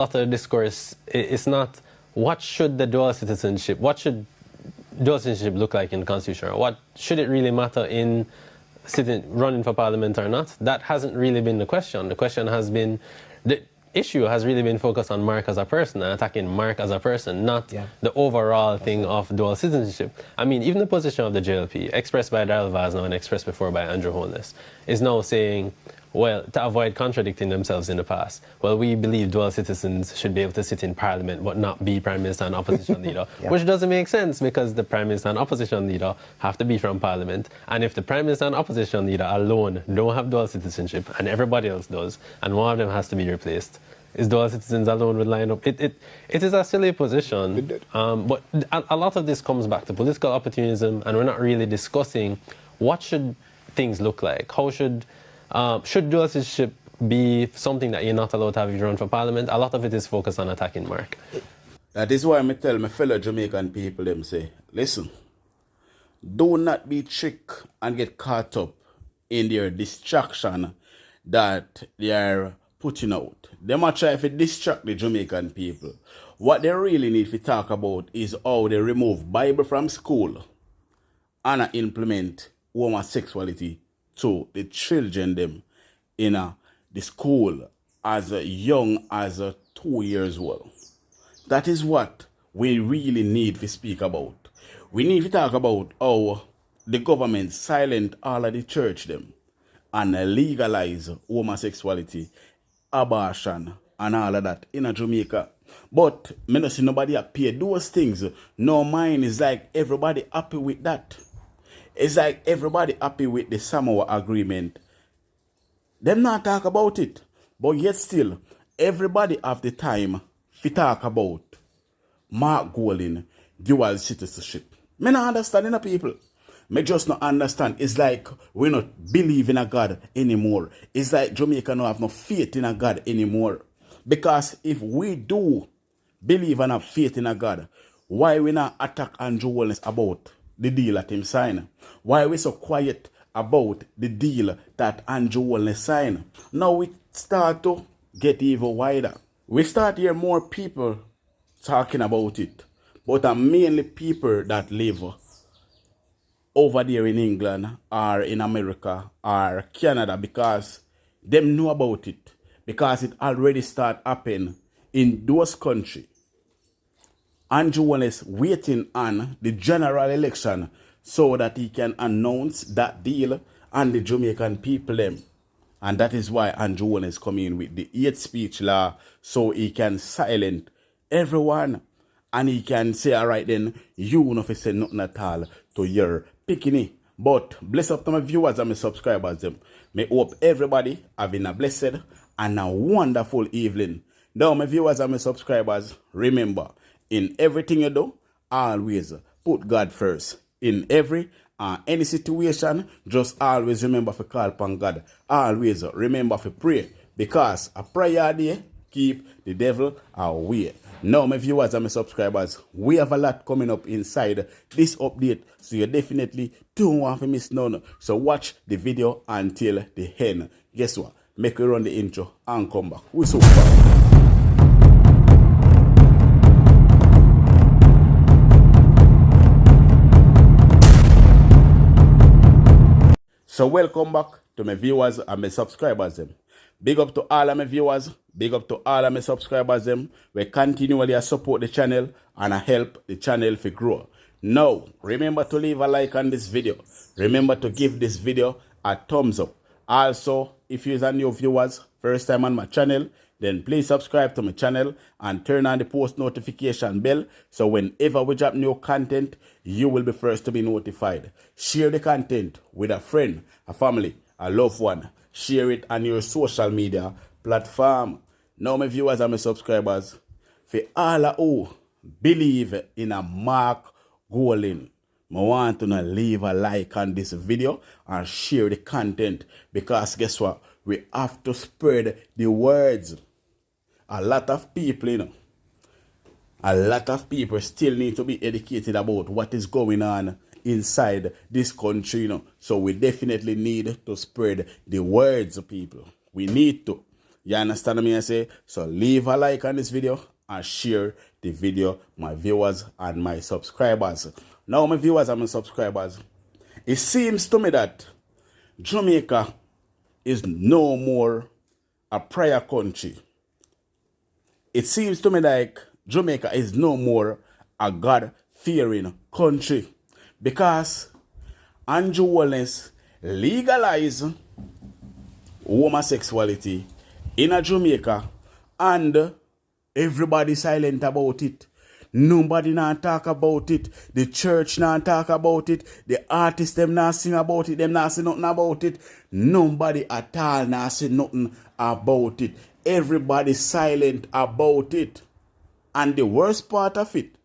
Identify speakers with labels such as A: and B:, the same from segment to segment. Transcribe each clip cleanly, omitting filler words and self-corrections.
A: lot of the discourse is not what should dual citizenship look like in the Constitution, or what should it really matter in running for Parliament or not. That hasn't really been the question. The question has been, the issue has really been focused on Mark as a person and attacking Mark as a person, not the overall thing of dual citizenship. I mean, even the position of the JLP, expressed by DaDiva now and expressed before by Andrew Holness, is now saying, well, to avoid contradicting themselves in the past, well, we believe dual citizens should be able to sit in Parliament but not be Prime Minister and Opposition Leader, which doesn't make sense because the Prime Minister and Opposition Leader have to be from Parliament. And if the Prime Minister and Opposition Leader alone don't have dual citizenship and everybody else does, and one of them has to be replaced, is dual citizens alone would line up? It is a silly position, but a lot of this comes back to political opportunism, and we're not really discussing what should things look like. How should dual citizenship be something that you're not allowed to have if you run for Parliament? A lot of it is focused on attacking Mark.
B: That is why I tell my fellow Jamaican people, them say, listen, do not be tricked and get caught up in their distraction that they are putting out. They might try to distract the Jamaican people. What they really need to talk about is how they remove Bible from school and implement homosexuality to the children them in the school as young as 2 years old. That is what we really need to speak about. We need to talk about how the government silent all of the church them and legalize homosexuality, abortion, and all of that in Jamaica. But me not see nobody appear those things. No mind is like everybody happy with that. It's like everybody happy with the Samoa agreement. Them not talk about it. But yet still, everybody have the time to talk about Mark Golding dual citizenship. Me not understand people. Me just not understand. It's like we not believe in a God anymore. It's like Jamaica don't have no faith in a God anymore. Because if we do believe and have faith in a God, why we not attack Andrew Holness about the deal that him sign? Why we so quiet about the deal that Andrew Holness signed? Now we start to get even wider. We start hear more people talking about it, but are mainly people that live over there in England or in America or Canada, because them know about it, because it already start happening in those countries. Andrew Holness waiting on the general election so that he can announce that deal and the Jamaican people them. And that is why Andrew Holness come in with the hate speech law, so he can silence everyone. And he can say, all right then, you no fi say nothing at all to your picking. But bless up to my viewers and my subscribers them. May hope everybody having a blessed and a wonderful evening. Now my viewers and my subscribers, remember, in everything you do, always put God first. In every any situation, just always remember to call upon God. Always remember to pray, because a prayer day keep the devil away. Now, my viewers and my subscribers, we have a lot coming up inside this update, so you definitely don't want to miss none. So watch the video until the end. Guess what? Make we run the intro and come back. We're so far. So welcome back to my viewers and my subscribers them. Big up to all of my viewers, big up to all of my subscribers them. We continually support the channel and help the channel to grow. Now, remember to leave a like on this video. Remember to give this video a thumbs up. Also, if you're a new viewers, first time on my channel, then please subscribe to my channel and turn on the post notification bell, so whenever we drop new content, you will be first to be notified. Share the content with a friend, a family, a loved one. Share it on your social media platform. Now my viewers and my subscribers, for all who believe in a Mark Golding, I want to leave a like on this video and share the content, because guess what? We have to spread the words. A lot of people, a lot of people still need to be educated about what is going on inside this country, So we definitely need to spread the words, people. We need to. You understand me I say? So leave a like on this video and share the video, my viewers and my subscribers. Now my viewers and my subscribers, it seems to me that Jamaica is no more a prayer country. It seems to me like Jamaica is no more a God-fearing country because Andrew Holness legalized homosexuality in a Jamaica and everybody silent about it. Nobody not talk about it. The church not talk about it. The artists them not sing about it. Them not say nothing about it. Nobody at all not say nothing about it. Everybody silent about it. And the worst part of it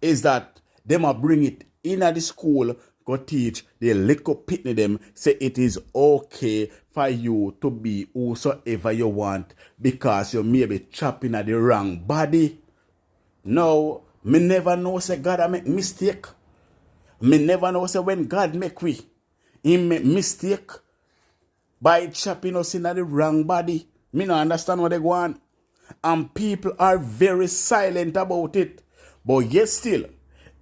B: is that them a bring it in at the school, go teach the little pitney them, say it is okay for you to be whosoever you want because you may be chopping at the wrong body. No, me never know say God a make mistake. Me never know say when God make we, he make mistake by chopping us in the wrong body. Me no understand what they go on. And people are very silent about it. But yet still,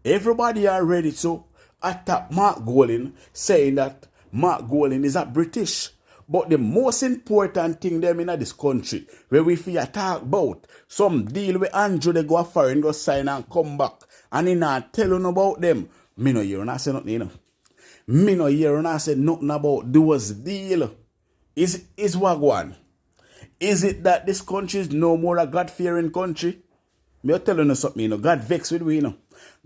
B: everybody are ready to attack Mark Golding, saying that Mark Golding is a British. But the most important thing them in this country, where we feel talk about, some deal with Andrew, they go foreign, go sign and come back. And he not telling about them. Me no hear and say nothing, you know. Me no hear and say nothing about those deal. Is what one? Is it that this country is no more a God-fearing country? Me telling you something, you know. God vex with we, you know.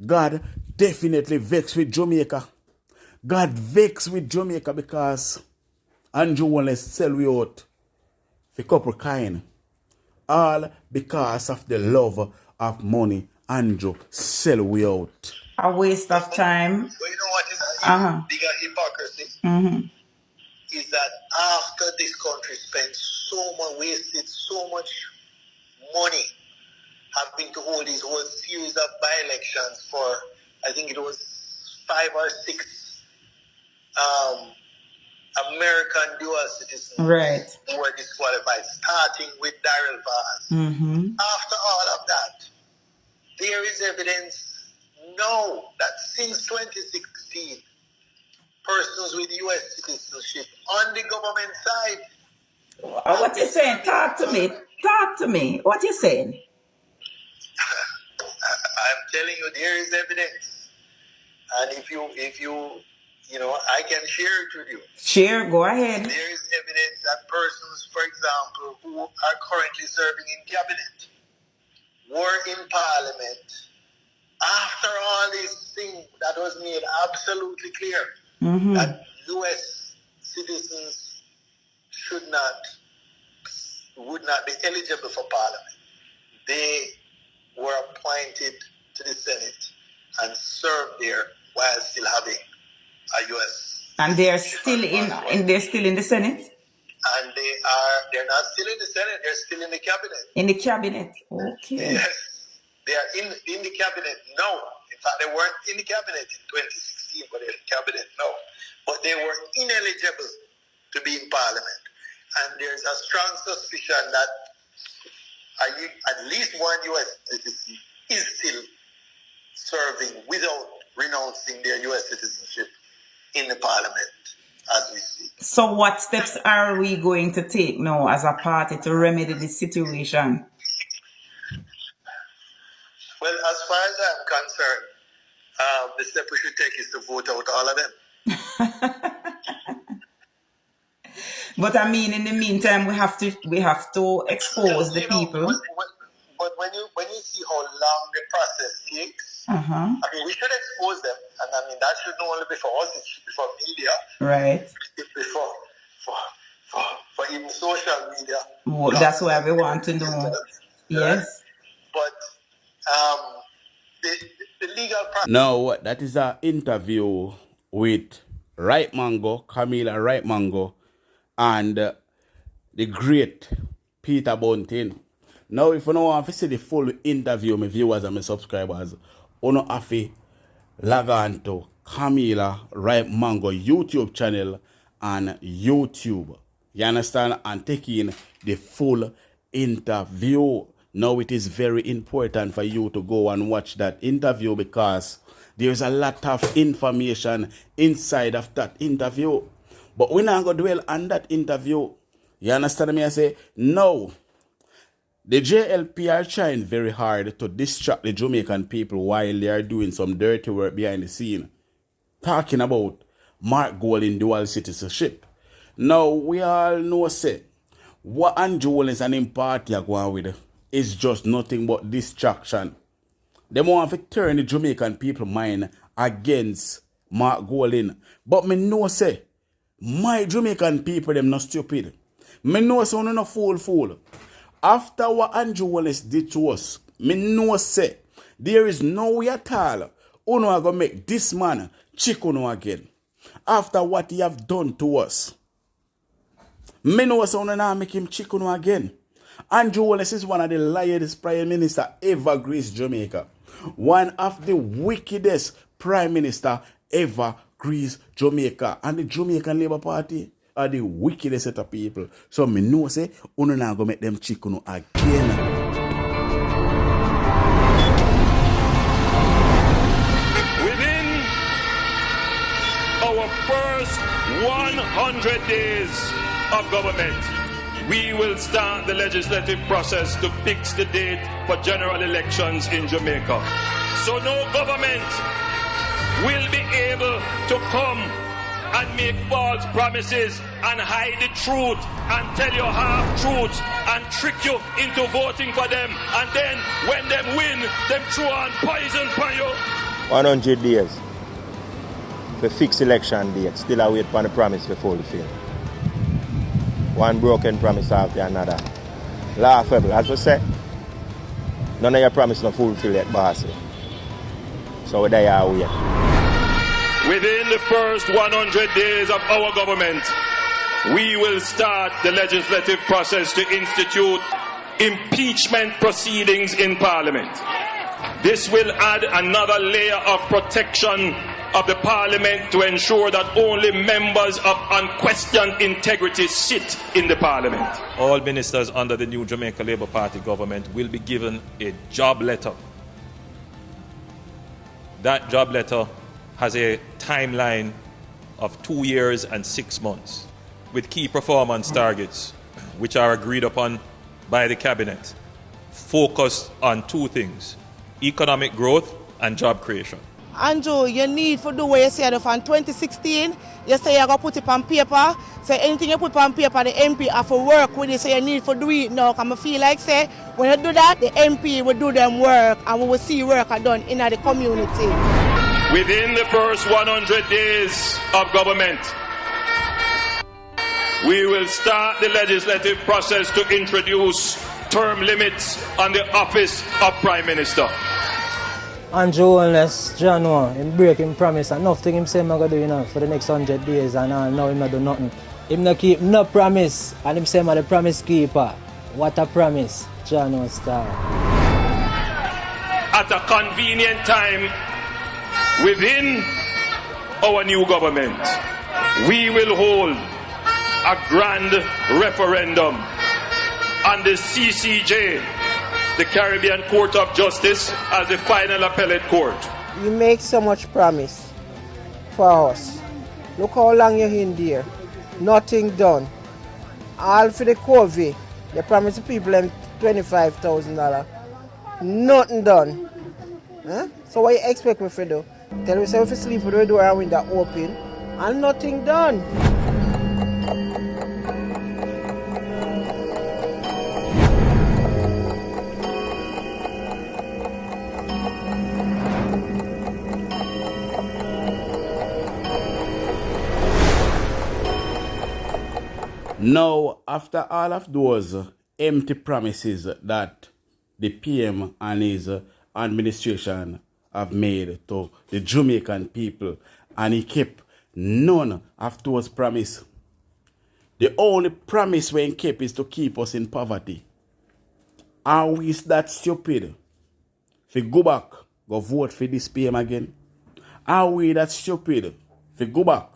B: God definitely vex with Jamaica. God vex with Jamaica because Andrew Holness sell we out for couple kind. All because of the love of money. Andrew sell we out.
C: A waste of time.
D: So you know what is a bigger hypocrisy? Is that after this country spent wasted so much money having to hold this whole series of by-elections for, I think it was 5 or 6 American dual citizens who were disqualified, starting with Daryl Vaz. After all of that, there is evidence now that since 2016, persons with U.S. citizenship on the government side.
C: What you saying? Talk to me. Talk to me. What you saying?
D: I'm telling you, there is evidence, and if you I can share it with you.
C: Share. Go ahead.
D: There is evidence that persons, for example, who are currently serving in cabinet, were in parliament after all these things that was made absolutely clear that U.S. citizens would not be eligible for parliament. They were appointed to the Senate and served there while still having a U.S.
C: And they're still they're still in the Senate?
D: And they're not still in the Senate, they're still in the cabinet.
C: In the cabinet, okay.
D: Yes. They are in the cabinet now. In fact, they weren't in the cabinet in 2016, but they're in the cabinet now. But they were ineligible to be in parliament. And there's a strong suspicion that at least one U.S. citizen is still serving without renouncing their U.S. citizenship in the parliament as we speak.
C: So what steps are we going to take now as a party to remedy this situation?
D: Well, as far as I'm concerned, the step we should take is to vote out all of them.
C: But I mean, in the meantime, we have to expose the people.
D: But when you see how long the process takes, I mean, we should expose them, and I mean that should not only be for us; it should be for media,
C: right?
D: For even social media.
C: Well, that's why we want to know. Yes.
D: But the legal process.
B: Now, that is an interview with Right Mango, Camila Right Mango, and the great Peter Bunting. Now, if you don't want to see the full interview, my viewers and my subscribers, you don't have to log on to Camila Right Mango YouTube channel and YouTube. You understand? And taking the full interview. Now it is very important for you to go and watch that interview because there's a lot of information inside of that interview. But we're not going to dwell on that interview. You understand me? I say, no. The JLP are trying very hard to distract the Jamaican people while they are doing some dirty work behind the scene. Talking about Mark Golding dual citizenship. Now, we all know, say, what Andrew Holness and him party are going with is just nothing but distraction. They want to turn the Jamaican people mind against Mark Golding. But me know, say, my Jamaican people, them not stupid. Me know, say, no fool. After what Andrew Holness did to us, me know, say, there is no way at all uno are going to make this man chick uno again. After what he have done to us. Me know, say, uno not make him chick uno again. Andrew Holness is one of the liarest prime minister ever graced Jamaica. One of the wickedest prime minister ever graced Jamaica. And the Jamaican Labour Party are the wickedest set of people. So me know say, uno na go make them chicken again.
E: Within our first 100 days of government, we will start the legislative process to fix the date for general elections in Jamaica. So no government will be able to come and make false promises and hide the truth and tell you half-truths and trick you into voting for them. And then when them win, them throw on poison for you.
F: 100 days for fix election date. Still I wait for the promise to fulfill. One broken promise after another. Laughable, as we say. None of your promise not fulfill yet, bossy. So there are we.
E: Within the first 100 days of our government, we will start the legislative process to institute impeachment proceedings in Parliament. This will add another layer of protection of the Parliament to ensure that only members of unquestioned integrity sit in the Parliament.
G: All ministers under the new Jamaica Labour Party government will be given a job letter. That job letter has a timeline of 2 years and 6 months with key performance targets which are agreed upon by the cabinet, focused on two things: economic growth and job creation.
H: Andrew, you need to do what you said from 2016. You say you're going to put it on paper. Say anything you put on paper, the MP have to work with it. So you need to do it now. Because I feel like, say, when you do that, the MP will do them work and we will see work done in the community.
E: Within the first 100 days of government, we will start the legislative process to introduce term limits on the office of Prime Minister.
I: Andrew Holness, January, him break him promise and nothing him say I'm going to do for the next 100 days and now him not do nothing. Him not keep no promise and him say I'm the promise keeper. What a promise, January star.
E: At a convenient time within our new government, we will hold a grand referendum on the CCJ, the Caribbean Court of Justice, as the final appellate court.
H: You make so much promise for us. Look how long you're in there. Nothing done. All for the COVID, they promise the people them $25,000. Nothing done. Huh? So what you expect me to do? Tell me if you sleep with the door and window open and nothing done.
B: Now, after all of those empty promises that the PM and his administration have made to the Jamaican people, and he kept none of those promises. The only promise when he kept is to keep us in poverty. Are we that stupid? If we go back, go vote for this PM again? Are we that stupid? If we go back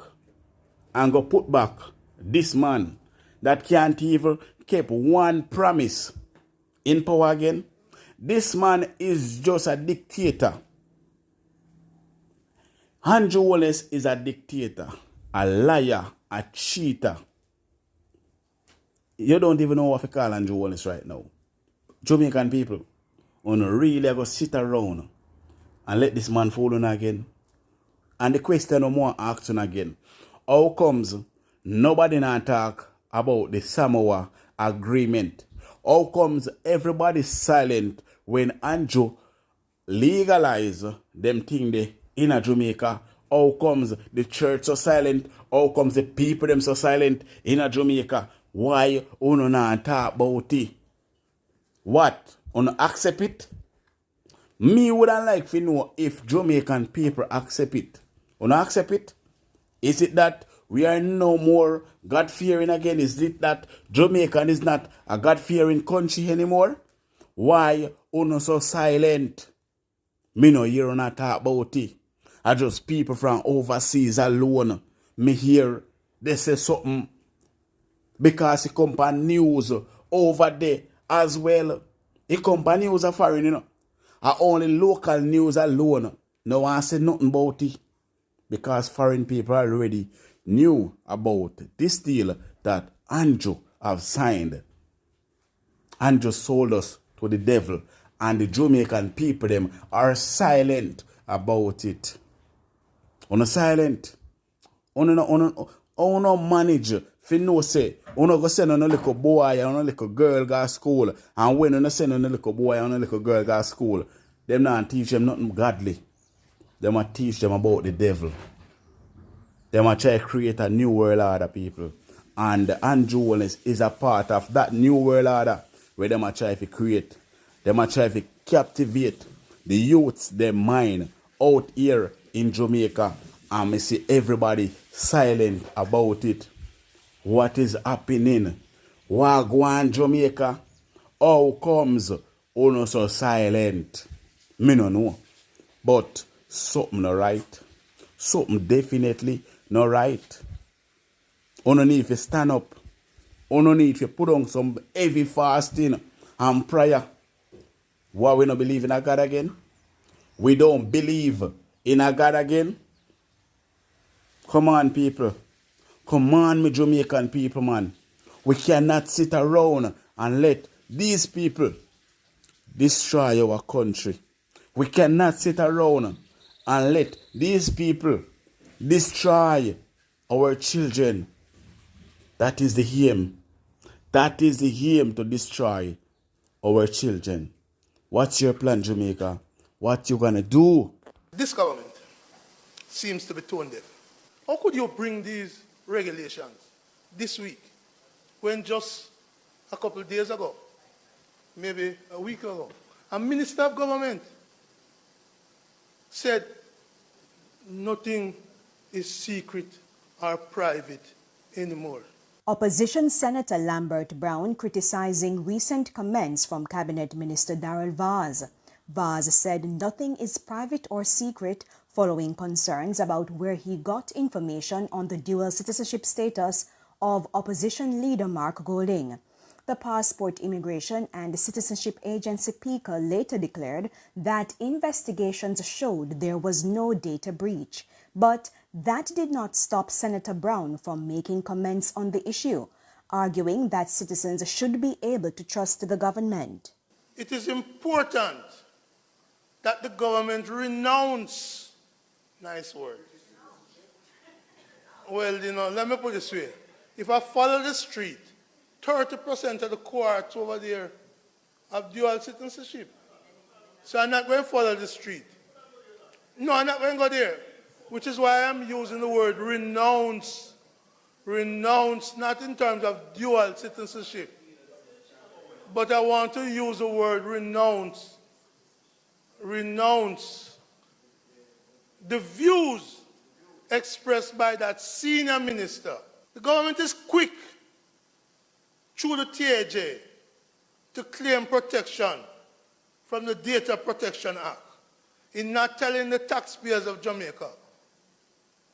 B: and go put back this man that can't even keep one promise in power again. This man is just a dictator. Holness is a dictator, a liar, a cheater. You don't even know what to call Holness right now. Jamaican people, on really go sit around and let this man fall on again. And the question no more asking again. How comes nobody not talk about the Samoa agreement? How comes everybody silent when Andrew legalize them thing they in a Jamaica? How comes the church so silent? How comes the people them so silent in a Jamaica? Why uno not talk about it? What? Uno accept it? Me wouldn't like to know if Jamaican people accept it. Uno accept it? Is it that we are no more God-fearing again? Is it that Jamaican is not a God-fearing country anymore? Why uno so silent? Me no hear una talk about it. I just people from overseas alone. Me hear they say something because it come on news over there as well. It come on news of foreign, you know. Only local news alone. No one say nothing about it. Because foreign people already knew about this deal that Andrew have signed. Andrew sold us to the devil, and the Jamaican people them are silent about it. Uno silent. Uno manage. Fi know say, uno go send on a little boy and a little girl go to school, and when uno send on a little boy and a little girl go to school, them not teach them nothing godly. They might teach them about the devil. They might try to create a new world order, people. And Holness is a part of that new world order where they might try to create. They might try to captivate the youths, their mind out here in Jamaica. And we see everybody silent about it. What is happening? Wagwan Jamaica? How comes uno so silent? Me no know. But something not right. Something definitely not right. Uno need to stand up. Uno need to put on some heavy fasting and prayer. Why we not believe in a God again? We don't believe in a God again? Come on, people. Come on, me Jamaican people, man. We cannot sit around and let these people destroy our country. We cannot sit around and let these people destroy our children. That is the aim. That is the aim, to destroy our children. What's your plan, Jamaica? What you gonna do?
J: This government seems to be tone deaf. How could you bring these regulations this week when just a couple of days ago, maybe a week ago, a minister of government said nothing is secret or private anymore?
K: Opposition Senator Lambert Brown criticizing recent comments from Cabinet Minister Darrell Vaz. Vaz said nothing is private or secret following concerns about where he got information on the dual citizenship status of opposition leader Mark Golding. The Passport Immigration and Citizenship Agency PICA later declared that investigations showed there was no data breach, but that did not stop Senator Brown from making comments on the issue, arguing that citizens should be able to trust the government.
J: It is important that the government renounce, nice word. Well, let me put it this way. If I follow the street, 30% of the cohorts over there have dual citizenship. So I'm not going to follow the street. No, I'm not going to go there. Which is why I'm using the word renounce. Renounce, not in terms of dual citizenship. But I want to use the word renounce. Renounce the views expressed by that senior minister. The government is quick through the TAJ to claim protection from the Data Protection Act in not telling the taxpayers of Jamaica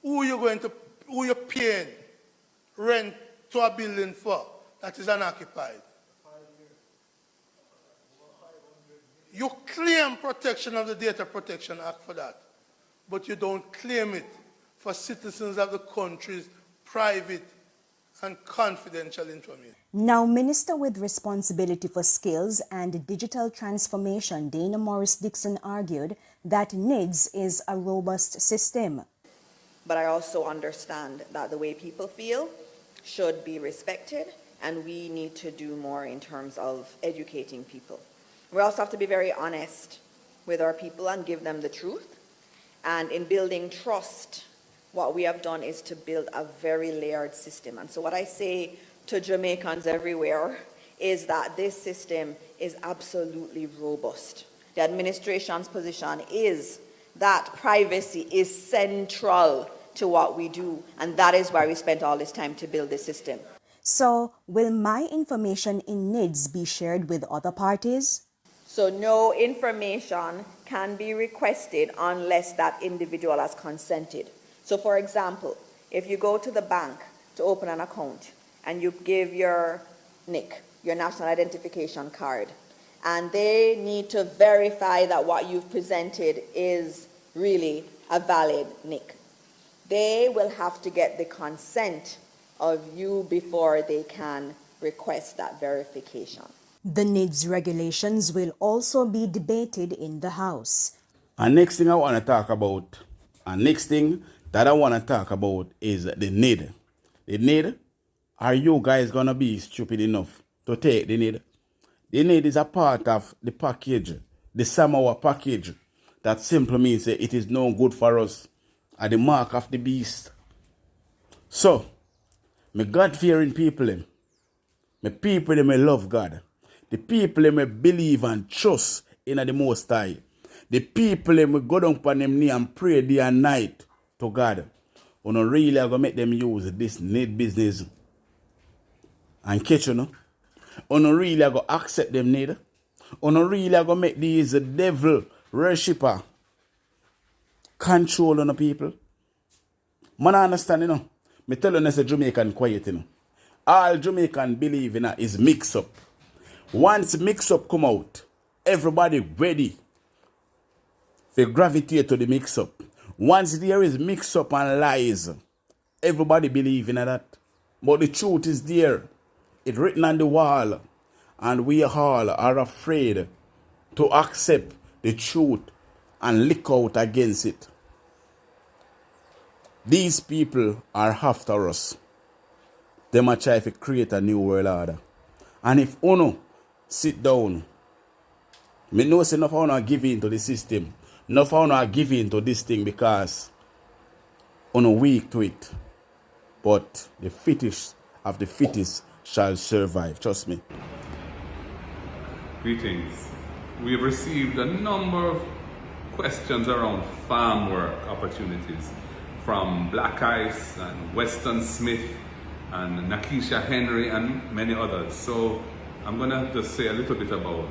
J: who you're paying rent to a building for. that is unoccupied. You claim protection of the Data Protection Act for that, but you don't claim it for citizens of the country's private and confidential information.
K: Now, Minister with responsibility for skills and digital transformation, Dana Morris-Dixon, argued that NIDS is a robust system.
L: But I also understand that the way people feel should be respected, and we need to do more in terms of educating people. We also have to be very honest with our people and give them the truth. And in building trust, what we have done is to build a very layered system. And so what I say to Jamaicans everywhere is that this system is absolutely robust. The administration's position is that privacy is central to what we do, and that is why we spent all this time to build this system.
K: So, will my information in NIDS be shared with other parties?
L: So no information can be requested unless that individual has consented. So for example, if you go to the bank to open an account and you give your NIC, your national identification card, and they need to verify that what you've presented is really a valid NIC, they will have to get the consent of you before they can request that verification.
K: The NIDS regulations will also be debated in the House.
B: And next thing I want to talk about, is the NID. The NID, are you guys going to be stupid enough to take the NID? The NID is a part of the package, the Samoa package. That simply means that it is no good for us, at the mark of the beast. So, my God-fearing people, my people, they may love God. The people, they may believe and trust in the Most High. The people, they may go down on them knee and pray day and night to God. You know, really are going to make them use this need business and catch, you know. You know, really are going to accept them need. You know, really are going to make these devil worshipper control on the people. Man, I understand, you know. Me tell you, as a Jamaican quiet, you know. All Jamaican believe in is mix up. Once mix up come out, everybody ready to gravitate to the mix up. Once there is mix up and lies, everybody believe in that. But the truth is there. It's written on the wall. And we all are afraid to accept the truth and lick out against it. These people are after us. They might try to create a new world order. And if Uno sit down, me know say enough Uno give in to the system. Enough Uno give in to this thing because Uno weak to it. But the fittest of the fittest shall survive. Trust me.
M: Greetings. We have received a number of questions around farm work opportunities from Black Ice and Weston Smith and Nakisha Henry and many others. So I'm going to just say a little bit about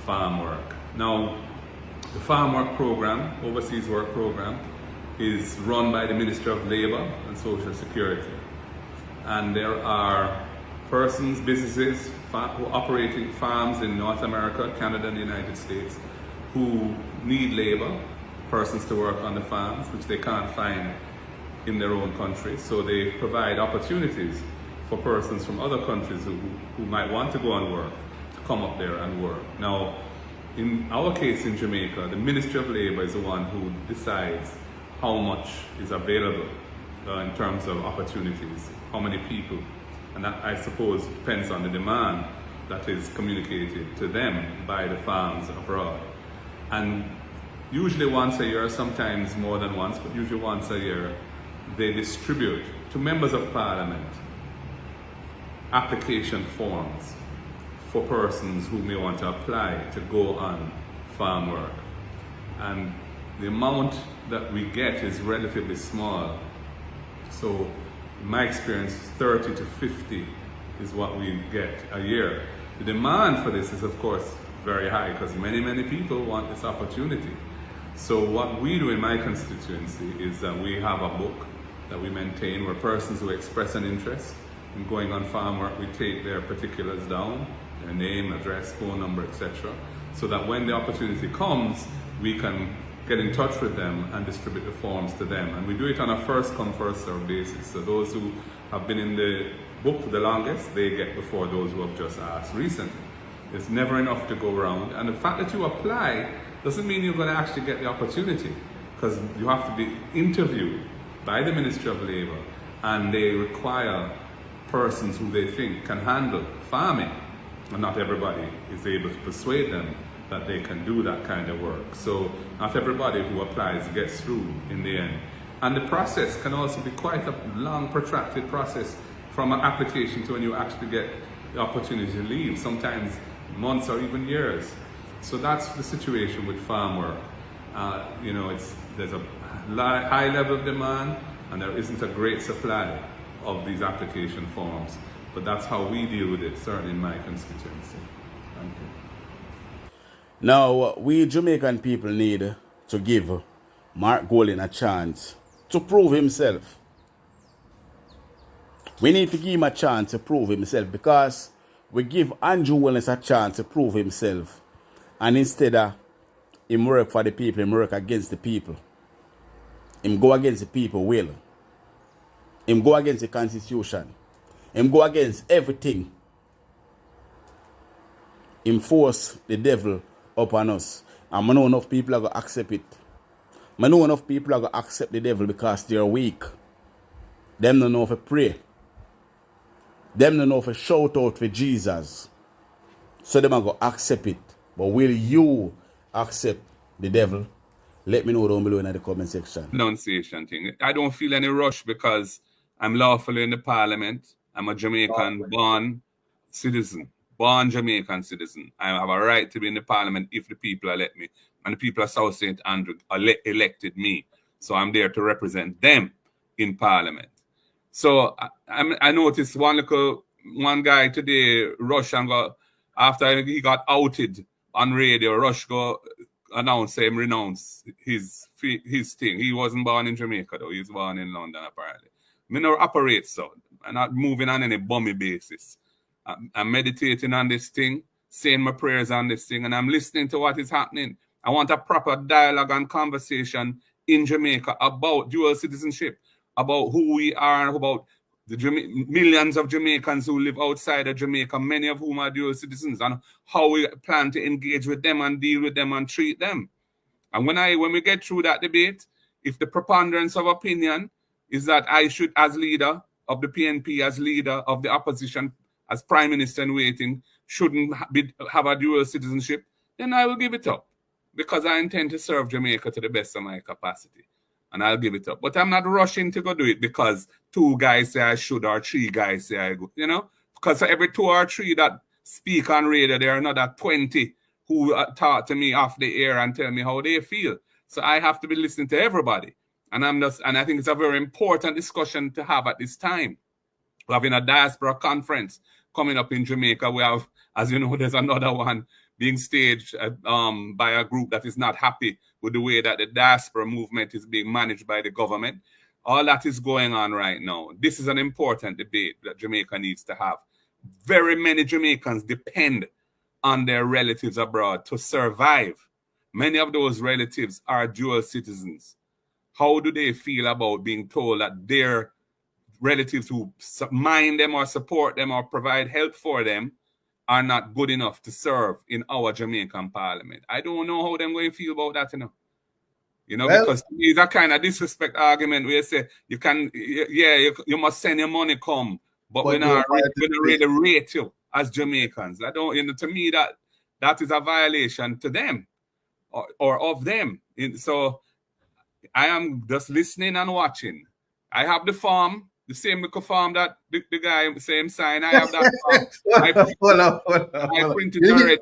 M: farm work. Now, the farm work program, overseas work program, is run by the Ministry of Labor and Social Security. And there are persons, businesses who are operating farms in North America, Canada, and the United States who need labor, persons to work on the farms, which they can't find in their own country. So they provide opportunities for persons from other countries who might want to go and work, to come up there and work. Now, in our case in Jamaica, the Ministry of Labor is the one who decides how much is available in terms of opportunities, how many people. And that, I suppose, depends on the demand that is communicated to them by the farms abroad. And usually once a year, sometimes more than once, but usually once a year, they distribute to members of parliament application forms for persons who may want to apply to go on farm work. And the amount that we get is relatively small. So in my experience, 30 to 50 is what we get a year. The demand for this is, of course, very high because many people want this opportunity. So what we do in my constituency is that we have a book that we maintain where persons who express an interest in going on farm work, we take their particulars down, their name, address, phone number, etc., so that when the opportunity comes, we can get in touch with them and distribute the forms to them. And we do it on a first come, first served basis. So those who have been in the book for the longest, they get before those who have just asked recently. It's never enough to go around. And the fact that you apply doesn't mean you're going to actually get the opportunity, because you have to be interviewed by the Ministry of Labour, and they require persons who they think can handle farming, and not everybody is able to persuade them that they can do that kind of work. So not everybody who applies gets through in the end. And the process can also be quite a long, protracted process from an application to when you actually get the opportunity to leave, sometimes months or even years. So that's the situation with farm work. You know, there's a high level of demand, and there isn't a great supply of these application forms. But that's how we deal with it, certainly in my constituency. Thank you.
B: Now, we Jamaican people need to give Mark Golding a chance to prove himself. We need to give him a chance to prove himself, because we give Andrew Holness a chance to prove himself. And instead of him work for the people, him work against the people. Him go against the people will. Him go against the constitution. Him go against everything. Him force the devil upon us. And I know enough people are going to accept it. I know enough people are going to accept the devil because they're weak. Them don't know if to pray. Them don't know if to shout out for Jesus. So them are going to accept it. But will you accept the devil? Let me know down below in the comment section.
M: Pronunciation thing. I don't feel any rush because I'm lawfully in the parliament. I'm a Jamaican born citizen. Born Jamaican citizen. I have a right to be in the parliament if the people elect me. And the people of South St. Andrew elected me. So I'm there to represent them in parliament. So I noticed one guy today, Rush, and go, after he got outed on radio, Rush go announce him renounce his thing. He wasn't born in Jamaica though. He was born in London apparently. Me no operate so. I'm not moving on any bummy basis. I'm meditating on this thing, saying my prayers on this thing, and I'm listening to what is happening. I want a proper dialogue and conversation in Jamaica about dual citizenship, about who we are, and about the millions of Jamaicans who live outside of Jamaica, many of whom are dual citizens, and how we plan to engage with them and deal with them and treat them. And when we get through that debate, if the preponderance of opinion is that I should, as leader of the PNP, as leader of the opposition, as Prime Minister in waiting, shouldn't have a dual citizenship, then I will give it up, because I intend to serve Jamaica to the best of my capacity. And I'll give it up. But I'm not rushing to go do it because 2 guys say I should or 3 guys say I go. You know? Because for every 2 or 3 that speak on radio, there are another 20 who talk to me off the air and tell me how they feel. So I have to be listening to everybody. And I think it's a very important discussion to have at this time. We're having a diaspora conference coming up in Jamaica. We have, as you know, there's another one being staged by a group that is not happy with the way that the diaspora movement is being managed by the government. All that is going on right now. This is an important debate that Jamaica needs to have. Very many Jamaicans depend on their relatives abroad to survive. Many of those relatives are dual citizens. How do they feel about being told that their relatives who mind them or support them or provide help for them are not good enough to serve in our Jamaican parliament? I don't know how they're going to feel about that, because it's a kind of disrespect argument where you say you must send your money come, but we're not really rate you as Jamaicans. I don't, to me that is a violation to them or of them. So I am just listening and watching. I have the form. The same little form that the guy, same sign. I have that form. I printed already.